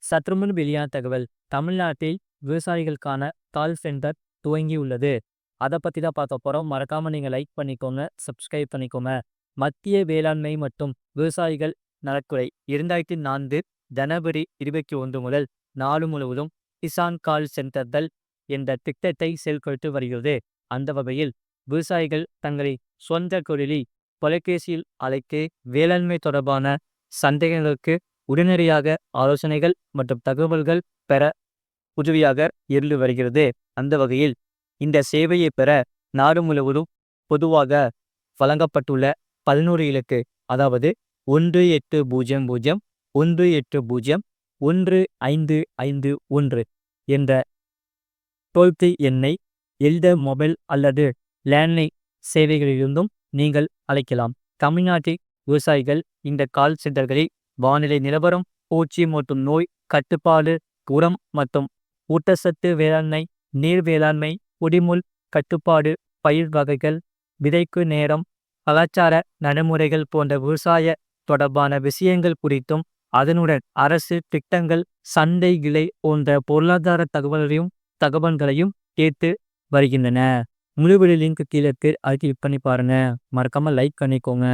சற்றுமுன் வெளியான தகவல். தமிழ்நாட்டில் விவசாயிகளுக்கான கால் சென்டர் துவங்கியுள்ளது. அதை பத்தி தான் பார்க்க போறோம். மறக்காம நீங்க லைக் பண்ணிக்கோங்க, சப்ஸ்கிரைப் பண்ணிக்கோங்க. மத்திய வேளாண்மை மற்றும் விவசாயிகள் நலத்துறை 2004 ஜனவரி 21 முதல் நாடு முழுவதும் கிசான் கால் சென்டர்கள் என்ற திட்டத்தை செயல்படுத்தி வருகிறது. அந்த வகையில் விவசாயிகள் தங்களை சொந்த குரலில் தொலைபேசியில் அழைத்து வேளாண்மை தொடர்பான சந்தேகங்களுக்கு உடனடியாக ஆலோசனைகள் மற்றும் தகவல்கள் பெற உதவியாக இருந்து வருகிறது. அந்த வகையில் இந்த சேவையை பெற நாடு முழுவதும் பொதுவாக வழங்கப்பட்டுள்ள 11 இலக்கு, அதாவது 1800 180 1551 என்ற டோல் ஃப்ரீ எண்ணை எந்த மொபைல் அல்லது லேண்ட்லைன் சேவைகளிலிருந்தும் நீங்கள் அழைக்கலாம். தமிழ்நாட்டில் விவசாயிகள் இந்த கால் சென்டர்களில் வானிலை நிலவரம், பூச்சி மற்றும் நோய் கட்டுப்பாடு, உரம் மற்றும் ஊட்டச்சத்து வேளாண்மை, நீர் வேளாண்மை, குடிமுள் கட்டுப்பாடு, பயிர் வகைகள், விதைக்கு நேரம், கலாச்சார நடைமுறைகள் போன்ற விவசாய தொடர்பான விஷயங்கள் குறித்தும், அதனுடன் அரசு திட்டங்கள், சந்தை விலை போன்ற பொருளாதார தகவல்களையும் கேட்டு வருகின்றன. முழு வீடியோ லிங்க் கீழே இருக்கு. அது கிளிக் பண்ணி பாருங்க. மறக்காம லைக் பண்ணிக்கோங்க.